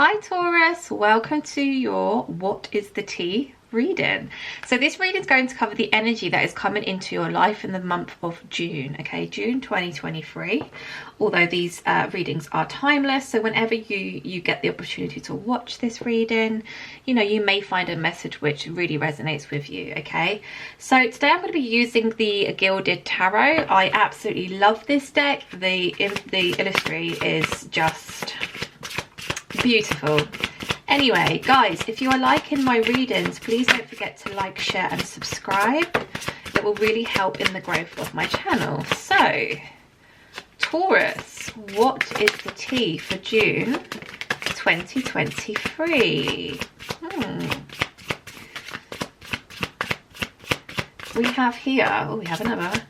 Hi Taurus, welcome to your What is the Tea reading. So this reading is going to cover the energy that is coming into your life in the month of June, okay, June 2023. Although these readings are timeless, so whenever you get the opportunity to watch this reading, you know, you may find a message which really resonates with you, okay? So today I'm going to be using the Gilded Tarot. I absolutely love this deck. The illustrator is just beautiful. Anyway, guys, if you are liking my readings, please don't forget to like, share and subscribe. It will really help in the growth of my channel. So, Taurus, what is the tea for June 2023? We have here, oh, we have another.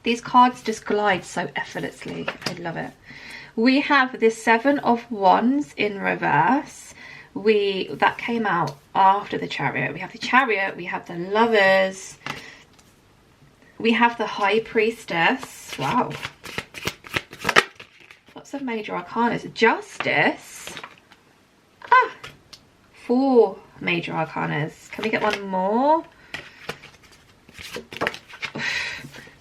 These cards just glide so effortlessly. I love it. We have the Seven of Wands in reverse. That came out after the Chariot. We have the Chariot, we have the Lovers, we have the High Priestess. Wow. Lots of major arcana. Justice. 4 major arcanas. Can we get one more?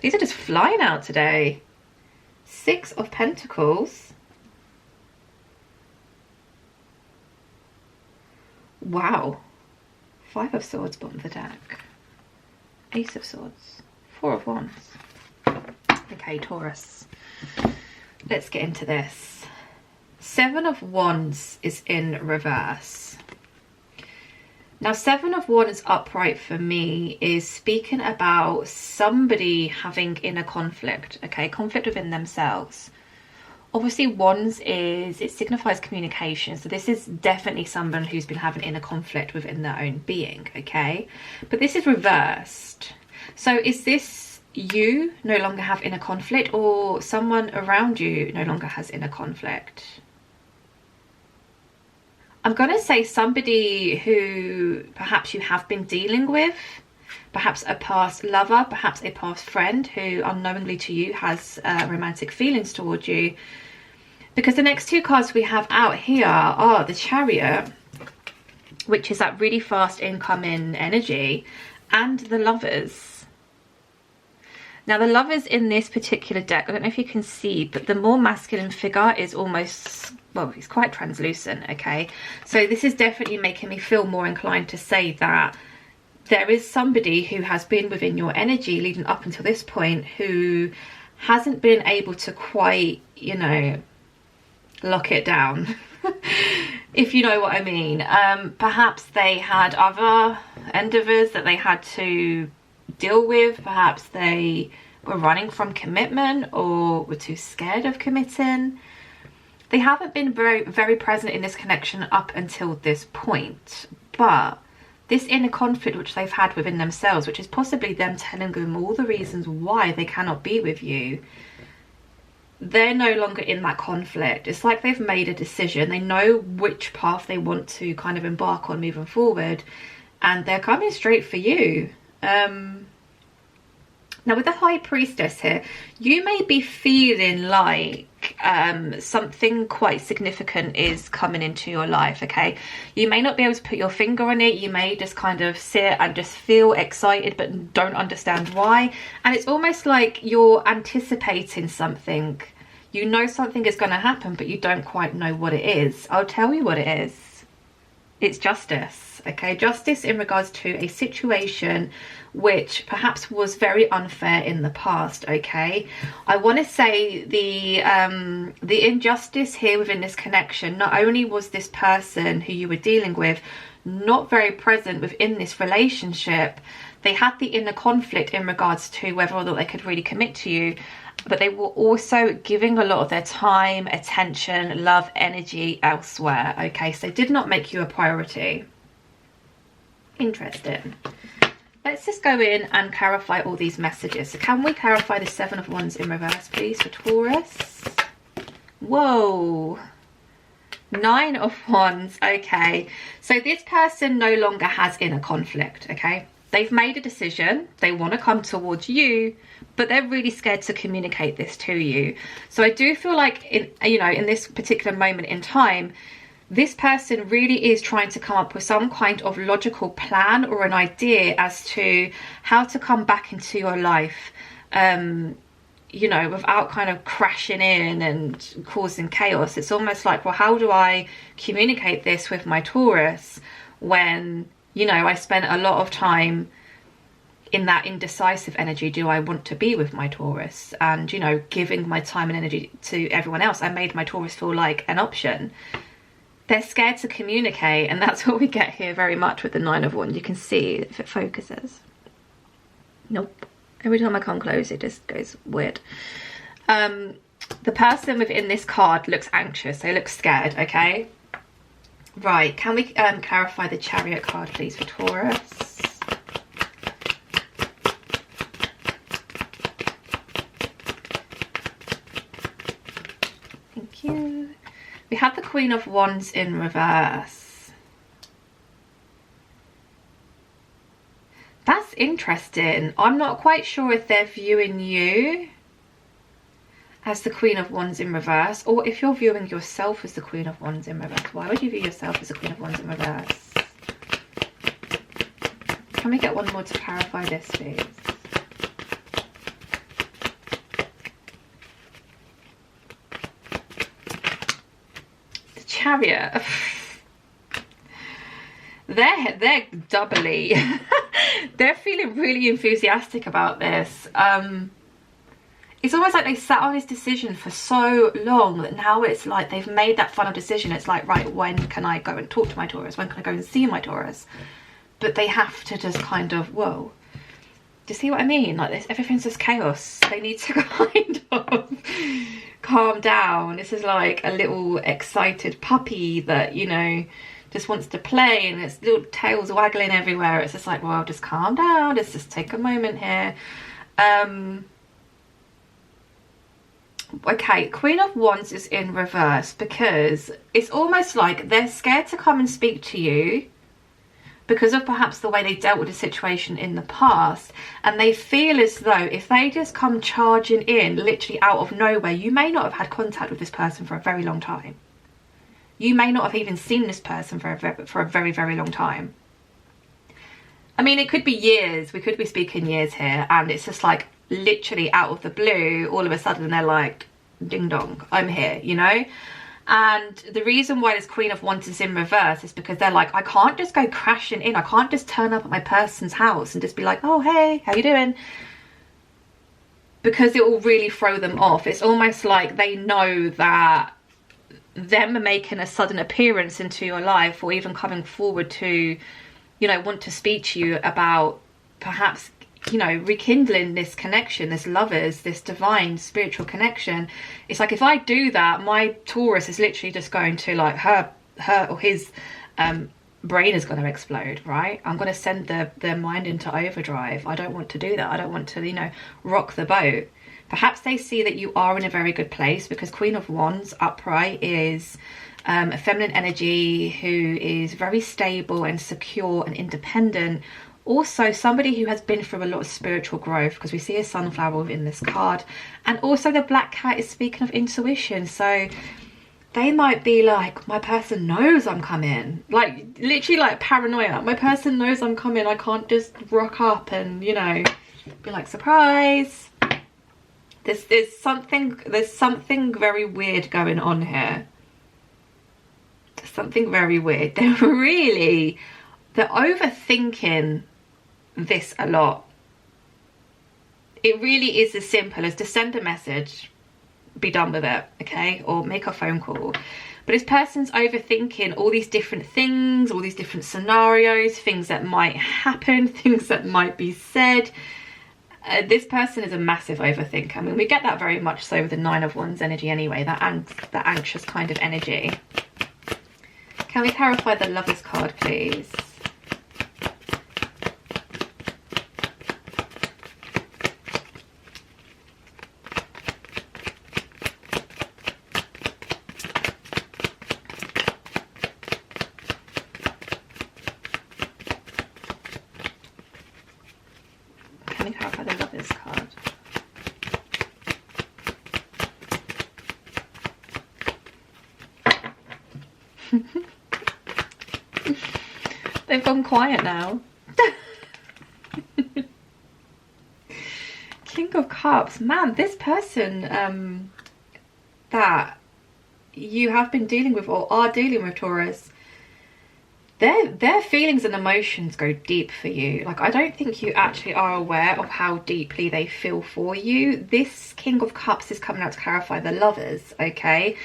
These are just flying out today. 6 of Pentacles. Wow. 5 of Swords bottom of the deck. Ace of Swords. 4 of Wands. Okay, Taurus. Let's get into this. 7 of Wands is in reverse. Now, 7 of Wands upright for me is speaking about somebody having inner conflict, okay? Conflict within themselves. Obviously, Wands it signifies communication. So this is definitely someone who's been having inner conflict within their own being, okay? But this is reversed. So is this you no longer have inner conflict, or someone around you no longer has inner conflict? I'm going to say somebody who perhaps you have been dealing with, perhaps a past lover, perhaps a past friend who unknowingly to you has romantic feelings towards you. Because the next 2 cards we have out here are the Chariot, which is that really fast incoming energy, and the Lovers. Now the Lovers in this particular deck, I don't know if you can see, but the more masculine figure is almost, well, he's quite translucent, okay? So this is definitely making me feel more inclined to say that there is somebody who has been within your energy leading up until this point who hasn't been able to quite, you know, lock it down, if you know what I mean. Perhaps they had other endeavours that they had to deal with. Perhaps they were running from commitment or were too scared of committing. They haven't been very present in this connection up until this point, but this inner conflict which they've had within themselves, which is possibly them telling them all the reasons why they cannot be with you, they're no longer in that conflict. It's like they've made a decision. They know which path they want to kind of embark on moving forward, and they're coming straight for you. Now with the High Priestess here, you may be feeling like something quite significant is coming into your life, okay? You may not be able to put your finger on it. You may just kind of sit and just feel excited but don't understand why. And it's almost like you're anticipating something. You know something is going to happen, but you don't quite know what it is. I'll tell you what it is. It's justice, okay? Justice in regards to a situation which perhaps was very unfair in the past, okay? I want to say the injustice here within this connection, not only was this person who you were dealing with not very present within this relationship, they had the inner conflict in regards to whether or not they could really commit to you, but they were also giving a lot of their time, attention, love, energy elsewhere, okay? So they did not make you a priority. Interesting. Let's just go in and clarify all these messages. So can we clarify the 7 of Wands in reverse, please, for Taurus? Whoa. 9 of Wands. Okay. So this person no longer has inner conflict, okay? They've made a decision, they want to come towards you, but they're really scared to communicate this to you. So I do feel like in this particular moment in time, this person really is trying to come up with some kind of logical plan or an idea as to how to come back into your life, without kind of crashing in and causing chaos. It's almost like, well, how do I communicate this with my Taurus when, I spent a lot of time in that indecisive energy? Do I want to be with my Taurus? And, giving my time and energy to everyone else, I made my Taurus feel like an option. They're scared to communicate, and that's what we get here very much with the Nine of Wands. You can see if it focuses. Nope. Every time I come close, it just goes weird. The person within this card looks anxious. They look scared, okay? Right, can we clarify the Chariot card, please, for Taurus? Thank you. We have the Queen of Wands in reverse. That's interesting. I'm not quite sure if they're viewing you as the Queen of Wands in reverse, or if you're viewing yourself as the Queen of Wands in reverse. Why would you view yourself as the Queen of Wands in reverse? Can we get one more to clarify this, please? The Chariot. They're doubly they're feeling really enthusiastic about this. It's almost like they sat on this decision for so long that now it's like they've made that final decision. It's like, right, when can I go and talk to my Taurus? When can I go and see my Taurus? But they have to just kind of, whoa. Do you see what I mean? Like this, everything's just chaos. They need to kind of calm down. This is like a little excited puppy that, just wants to play, and its little tail's waggling everywhere. It's just like, well, just calm down. Let's just take a moment here. Okay, Queen of Wands is in reverse because it's almost like they're scared to come and speak to you because of perhaps the way they dealt with a situation in the past, and they feel as though if they just come charging in literally out of nowhere, you may not have had contact with this person for a very long time. You may not have even seen this person for a very, very long time. I mean, it could be years. We could be speaking years here, and it's just like literally out of the blue, all of a sudden they're like, ding dong, I'm here, And the reason why this Queen of Wands is in reverse is because they're like, I can't just go crashing in. I can't just turn up at my person's house and just be like, oh, hey, how you doing? Because it will really throw them off. It's almost like they know that them making a sudden appearance into your life, or even coming forward to, want to speak to you about perhaps, rekindling this connection, this lovers, this divine spiritual connection. It's like, if I do that, my Taurus is literally just going to, like, her or his brain is going to explode, right? I'm going to send their mind into overdrive. I don't want to do that. I don't want to, rock the boat. Perhaps they see that you are in a very good place, because Queen of Wands upright is a feminine energy who is very stable and secure and independent. Also somebody who has been through a lot of spiritual growth, because we see a sunflower within this card. And also the black cat is speaking of intuition. So they might be like, my person knows I'm coming. Like, literally like paranoia. My person knows I'm coming. I can't just rock up and, be like, surprise. There's something very weird going on here. Something very weird. They're overthinking this a lot. It really is as simple as to send a message, be done with it, okay? Or make a phone call. But this person's overthinking all these different things, all these different scenarios, things that might happen, things that might be said. This person is a massive overthinker. I mean, we get that very much so with the Nine of Wands energy anyway, that anxious kind of energy. Can we clarify the Lovers card, please? They've gone quiet now. King of Cups. Man, this person that you have been dealing with or are dealing with, Taurus, their feelings and emotions go deep for you. Like, I don't think you actually are aware of how deeply they feel for you. This King of Cups is coming out to clarify the Lovers, okay?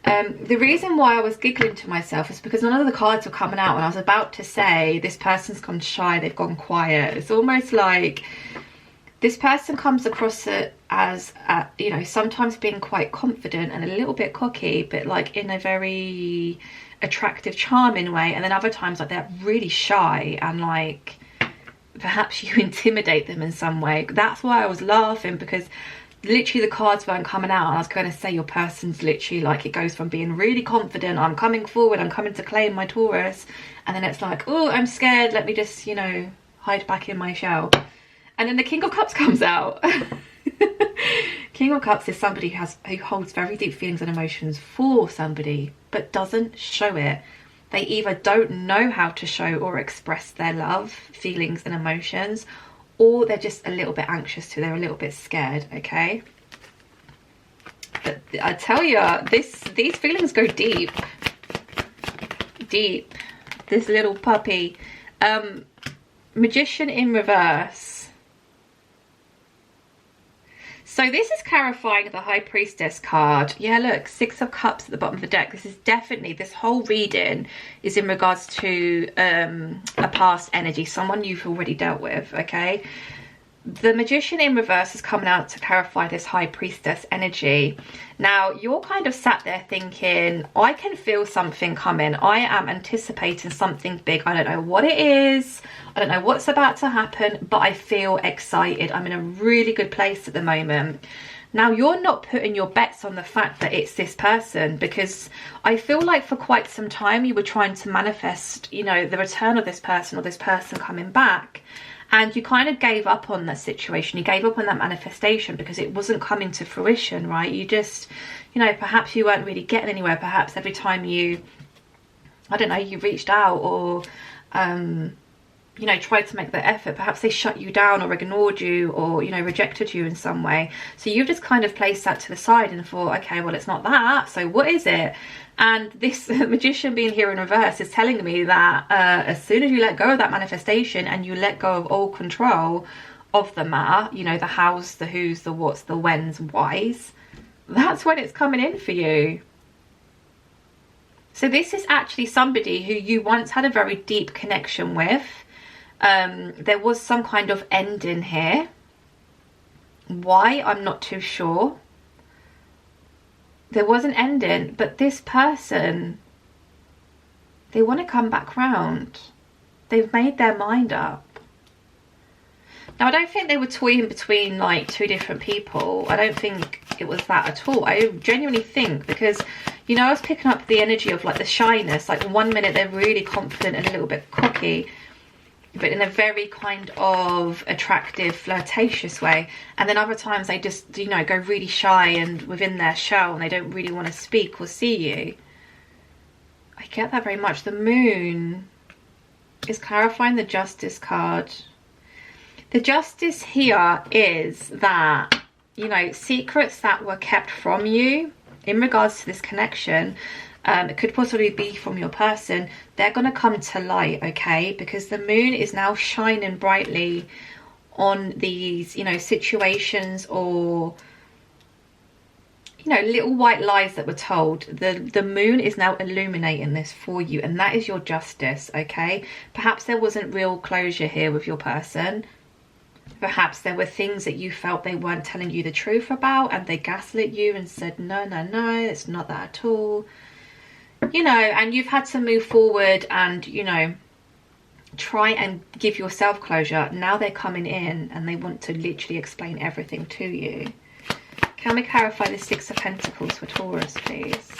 The reason why I was giggling to myself is because none of the cards were coming out, and I was about to say this person's gone shy, they've gone quiet. It's almost like this person comes across it as, you know, sometimes being quite confident and a little bit cocky, but like in a very attractive, charming way. And then other times like they're really shy and like perhaps you intimidate them in some way. That's why I was laughing, because literally the cards weren't coming out, and I was going to say your person's literally like, it goes from being really confident, I'm coming forward, I'm coming to claim my Taurus, and then it's like, oh, I'm scared, let me just, you know, hide back in my shell. And then the King of Cups comes out. King of Cups is somebody who holds very deep feelings and emotions for somebody, but doesn't show it. They either don't know how to show or express their love, feelings and emotions, or they're just a little bit anxious too. They're a little bit scared, okay? But I tell you, these feelings go deep. Deep. This little puppy. Magician in reverse. So this is clarifying the High Priestess card. Yeah, look, 6 of Cups at the bottom of the deck. This is definitely, this whole reading is in regards to a past energy, someone you've already dealt with, okay? The Magician in reverse is coming out to clarify this High Priestess energy. Now, you're kind of sat there thinking, I can feel something coming. I am anticipating something big. I don't know what it is. I don't know what's about to happen, but I feel excited. I'm in a really good place at the moment. Now, you're not putting your bets on the fact that it's this person, because I feel like for quite some time you were trying to manifest, you know, the return of this person or this person coming back. And you kind of gave up on that situation. You gave up on that manifestation because it wasn't coming to fruition, right? You just, you know, perhaps you weren't really getting anywhere. Perhaps every time you, I don't know, you reached out or, you know, tried to make the effort, perhaps they shut you down or ignored you or, you know, rejected you in some way. So you've just kind of placed that to the side and thought, okay, well, it's not that. So what is it? And this Magician being here in reverse is telling me that as soon as you let go of that manifestation and you let go of all control of the matter, you know, the hows, the who's, the what's, the when's, why's, that's when it's coming in for you. So this is actually somebody who you once had a very deep connection with. There was some kind of ending here. Why? I'm not too sure. There was an ending, but this person, they want to come back round. They've made their mind up. Now, I don't think they were toying between like 2 different people. I don't think it was that at all. I genuinely think, because, you know, I was picking up the energy of like the shyness. Like 1 minute they're really confident and a little bit cocky, but in a very kind of attractive, flirtatious way. And then other times they just, you know, go really shy and within their shell and they don't really want to speak or see you. I get that very much. The Moon is clarifying the Justice card. The Justice here is that, you know, secrets that were kept from you in regards to this connection, it could possibly be from your person, they're going to come to light, okay? Because the Moon is now shining brightly on these, you know, situations or, you know, little white lies that were told. The Moon is now illuminating this for you, and that is your justice, okay? Perhaps there wasn't real closure here with your person. Perhaps there were things that you felt they weren't telling you the truth about, and they gaslit you and said, no, it's not that at all. You know, and you've had to move forward and, you know, try and give yourself closure. Now they're coming in and they want to literally explain everything to you. Can we clarify the 6 of Pentacles for Taurus, please?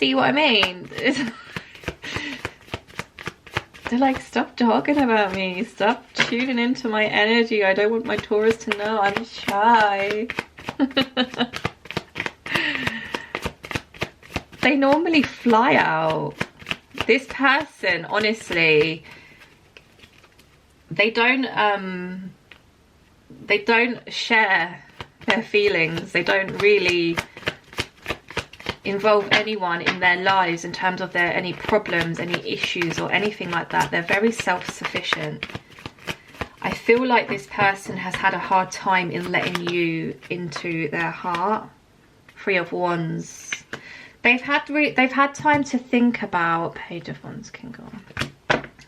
see what I mean? They're like, stop talking about me, stop tuning into my energy, I don't want my Taurus to know I'm shy. They normally fly out. This person, honestly, they don't share their feelings. They don't really involve anyone in their lives in terms of their any problems, any issues or anything like that. They're very self-sufficient. I feel like this person has had a hard time in letting you into their heart. 3 of Wands. They've had time to think about, Page of Wands can go on.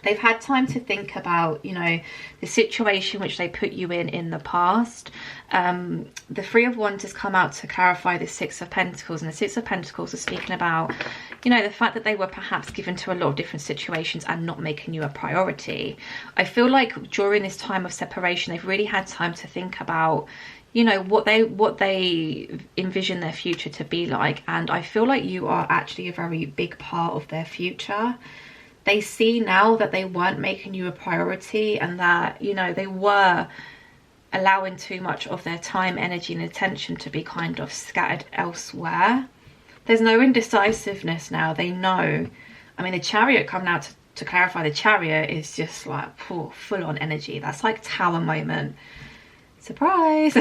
They've had time to think about, you know, the situation which they put you in the past. The 3 of Wands has come out to clarify the 6 of Pentacles, and the 6 of Pentacles is speaking about, you know, the fact that they were perhaps given to a lot of different situations and not making you a priority. I feel like during this time of separation, they've really had time to think about, you know, what they envision their future to be like, and I feel like you are actually a very big part of their future. They see now that they weren't making you a priority, and that, you know, they were allowing too much of their time, energy and attention to be kind of scattered elsewhere. There's no indecisiveness now. They know. I mean, the Chariot coming out to clarify, the Chariot is just like full on energy. That's like Tower moment. Surprise.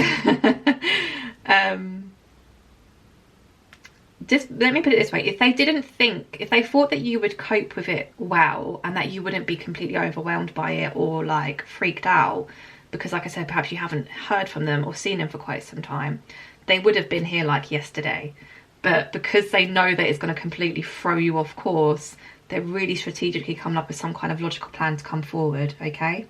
Just let me put it this way, if they thought that you would cope with it well and that you wouldn't be completely overwhelmed by it or like freaked out, because like I said, perhaps you haven't heard from them or seen them for quite some time, they would have been here like yesterday. But because they know that it's going to completely throw you off course, they're really strategically coming up with some kind of logical plan to come forward, okay?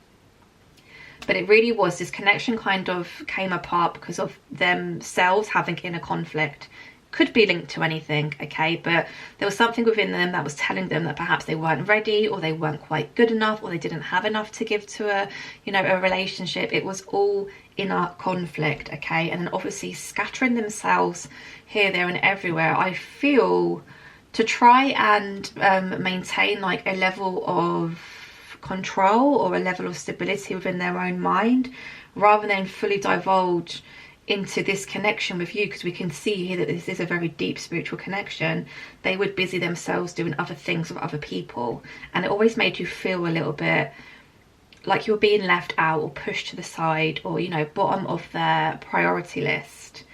But it really was, this connection kind of came apart because of themselves having inner conflict. Could be linked to anything, okay? But there was something within them that was telling them that perhaps they weren't ready, or they weren't quite good enough, or they didn't have enough to give to a, you know, a relationship. It was all inner conflict, okay? And then obviously scattering themselves here, there and everywhere, I feel, to try and maintain like a level of control or a level of stability within their own mind, rather than fully divulge into this connection with you, because we can see here that this is a very deep spiritual connection. They would busy themselves doing other things with other people, and it always made you feel a little bit like you're being left out or pushed to the side, or, you know, bottom of their priority list.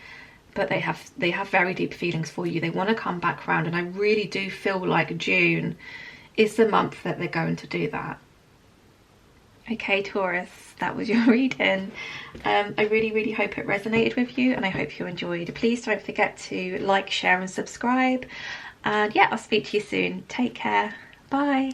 But they have very deep feelings for you. They want to come back round, and I really do feel like June is the month that they're going to do that. Okay, Taurus, that was your reading. I really hope it resonated with you, and I hope you enjoyed. Please don't forget to like, share and subscribe. And yeah, I'll speak to you soon. Take care. Bye.